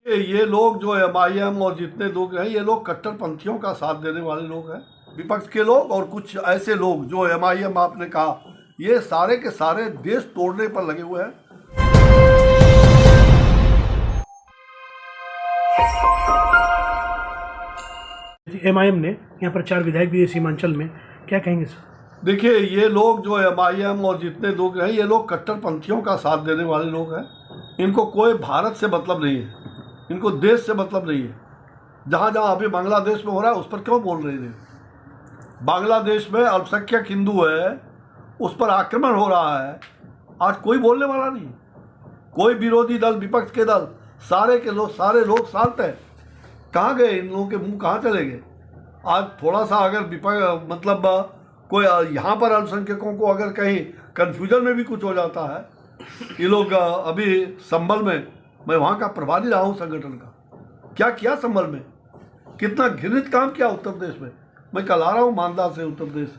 ये लोग जो MIM और जितने लोग हैं, ये लोग कट्टरपंथियों का साथ देने वाले लोग हैं। विपक्ष के लोग और कुछ ऐसे लोग जो MIM आपने कहा, ये सारे के सारे देश तोड़ने पर लगे हुए हैं। MIM ने यहाँ पर 4 विधायक भी सीमांचल में, क्या कहेंगे सर? देखिए, ये लोग जो MIM और जितने लोग हैं, ये लोग कट्टरपंथियों का साथ देने वाले लोग हैं। इनको कोई भारत से मतलब नहीं है, इनको देश से मतलब नहीं है। जहाँ जहाँ अभी बांग्लादेश में हो रहा है, उस पर क्यों बोल रहे हैं? बांग्लादेश में अल्पसंख्यक हिंदू है, उस पर आक्रमण हो रहा है, आज कोई बोलने वाला नहीं। कोई विरोधी दल, विपक्ष के दल, सारे लोग शांत हैं। कहाँ गए इन लोगों के मुंह, कहाँ चले गए? आज थोड़ा सा अगर मतलब कोई यहाँ पर अल्पसंख्यकों को अगर कहीं कन्फ्यूजन में भी कुछ हो जाता है, ये लोग अभी संभल में, मैं वहाँ का प्रभारी रहा हूँ संगठन का, क्या किया संभल में, कितना घृणित काम किया उत्तर प्रदेश में। मैं कल आ रहा हूँ मानदा से, उत्तर प्रदेश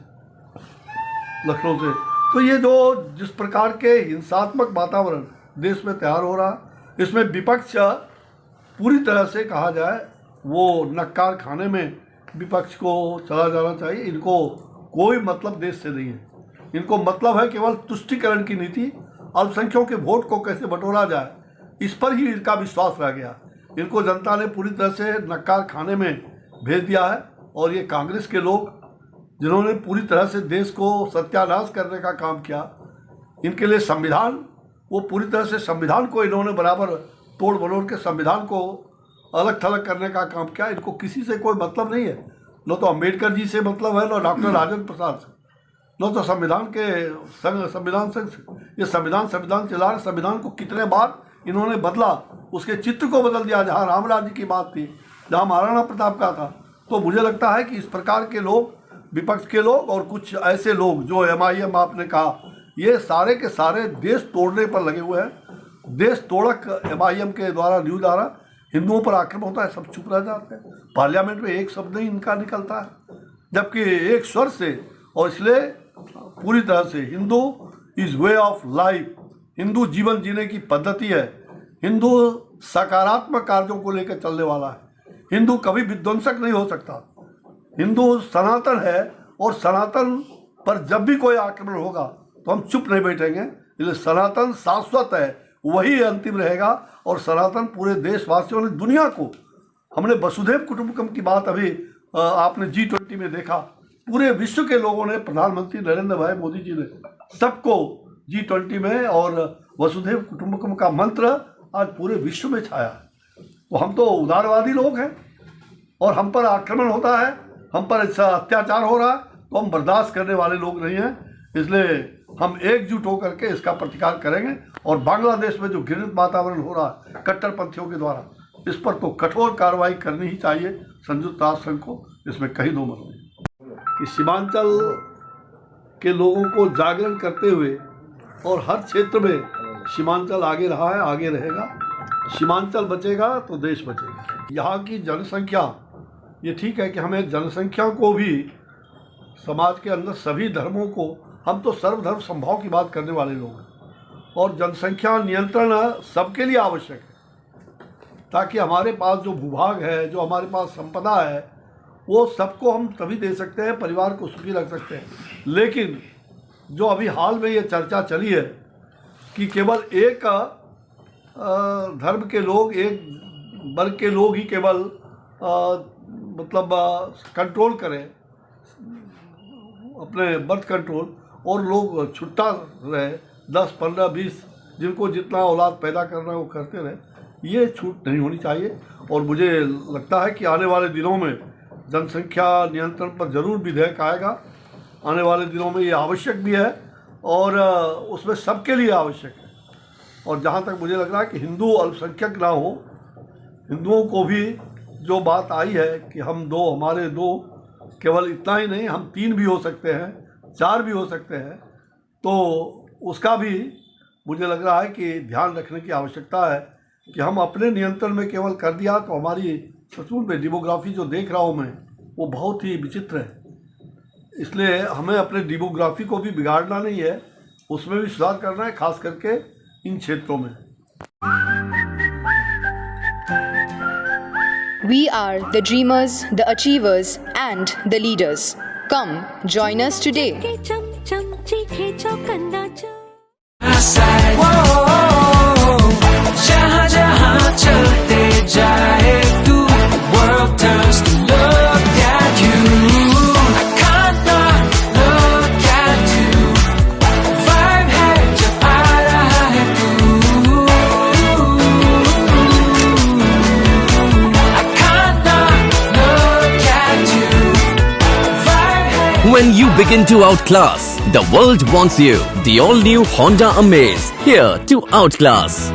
लखनऊ से। तो ये जो जिस प्रकार के हिंसात्मक वातावरण देश में तैयार हो रहा, इसमें विपक्ष पूरी तरह से कहा जाए वो नक्कार खाने में विपक्ष को चला जाना चाहिए। इनको कोई मतलब देश से नहीं है, इनको मतलब है केवल तुष्टीकरण की नीति। अल्पसंख्यकों के वोट को कैसे बटोरा जाए, इस पर ही इनका विश्वास रह गया। इनको जनता ने पूरी तरह से नक्कार खाने में भेज दिया है। और ये कांग्रेस के लोग जिन्होंने पूरी तरह से देश को सत्यानाश करने का काम किया, इनके लिए संविधान, वो पूरी तरह से संविधान को इन्होंने बराबर तोड़ मरोड़ के संविधान को अलग थलग करने का काम किया। इनको किसी से कोई मतलब नहीं है, न तो अम्बेडकर जी से मतलब है, न डॉक्टर राजेंद्र प्रसाद से, न तो संविधान संघ से। ये संविधान चला रहे। संविधान को कितने बार इन्होंने बदला, उसके चित्र को बदल दिया। जहाँ राम राज्य की बात थी, जहाँ महाराणा प्रताप का था। तो मुझे लगता है कि इस प्रकार के लोग, विपक्ष के लोग और कुछ ऐसे लोग जो MIM आपने कहा, ये सारे के सारे देश तोड़ने पर लगे हुए हैं। देश तोड़क MIM के द्वारा न्यूज आ रहा, हिंदुओं पर आक्रमण होता है, सब चुप रह जाते हैं। पार्लियामेंट में एक शब्द नहीं इनका निकलता है, जबकि एक स्वर से। और इसलिए पूरी तरह से Hindu is way of life, Hindu जीवन जीने की पद्धति है। हिंदू सकारात्मक कार्यों को लेकर चलने वाला है। हिंदू कभी विध्वंसक नहीं हो सकता। हिंदू सनातन है, और सनातन पर जब भी कोई आक्रमण होगा तो हम चुप नहीं बैठेंगे। इसलिए सनातन शाश्वत है, वही अंतिम रहेगा। और सनातन पूरे देशवासियों ने, दुनिया को, हमने वसुधैव कुटुंबकम की बात अभी आपने G20 में देखा। पूरे विश्व के लोगों ने, प्रधानमंत्री नरेंद्र भाई मोदी जी ने सबको G20 में, और वसुधैव कुटुंबकम का मंत्र आज पूरे विश्व में छाया। तो हम तो उदारवादी लोग हैं, और हम पर आक्रमण होता है, हम पर ऐसा अत्याचार हो रहा है, तो हम बर्दाश्त करने वाले लोग नहीं हैं। इसलिए हम एकजुट होकर के इसका प्रतिकार करेंगे। और बांग्लादेश में जो घृणित वातावरण हो रहा है कट्टरपंथियों के द्वारा, इस पर तो कठोर कार्रवाई करनी ही चाहिए संयुक्त राष्ट्र संघ को। इसमें कहीं दो मत नहीं कि सीमांचल के लोगों को जागरण करते हुए, और हर क्षेत्र में सीमांचल आगे रहा है, आगे रहेगा। सीमांचल बचेगा तो देश बचेगा। यहाँ की जनसंख्या, ये ठीक है कि हमें जनसंख्या को भी, समाज के अंदर सभी धर्मों को, हम तो सर्वधर्म संभाव की बात करने वाले लोग हैं। और जनसंख्या नियंत्रण सबके लिए आवश्यक है, ताकि हमारे पास जो भूभाग है, जो हमारे पास संपदा है, वो सबको हम तभी दे सकते हैं, परिवार को सुखी रख सकते हैं। लेकिन जो अभी हाल में ये चर्चा चली है कि केवल एक धर्म के लोग, एक वर्ग के लोग ही केवल कंट्रोल करें अपने बर्थ कंट्रोल, और लोग छुट्टा रहे, 10, 15, 20 जिनको जितना औलाद पैदा करना है वो करते रहे, ये छूट नहीं होनी चाहिए। और मुझे लगता है कि आने वाले दिनों में जनसंख्या नियंत्रण पर जरूर विधेयक आएगा। आने वाले दिनों में ये आवश्यक भी है, और उसमें सबके लिए आवश्यक है। और जहाँ तक मुझे लग रहा है कि हिंदू अल्पसंख्यक ना हो, हिंदुओं को भी जो बात आई है कि हम दो, हमारे दो, केवल इतना ही नहीं, हम 3 भी हो सकते हैं, 4 भी हो सकते हैं, तो उसका भी मुझे लग रहा है कि ध्यान रखने की आवश्यकता है कि हम अपने नियंत्रण में केवल कर दिया तो हमारी सचमुच में डेमोग्राफी जो देख रहा हूँ मैं, वो बहुत ही विचित्र है। इसलिए हमें अपने डेमोग्राफी को भी बिगाड़ना नहीं है, उसमें भी सुधार करना है, खास करके इन क्षेत्रों में। We are the dreamers, the achievers, and the leaders. Come, join us today. जहाँ जहाँ चलते जाए तू, world turns to look at you. I can't not look at you. Vibe है जब आ रहा है तू. I can't not look at you. Vibe है. When you begin to outclass, the world wants you. The all-new Honda Amaze, here to outclass.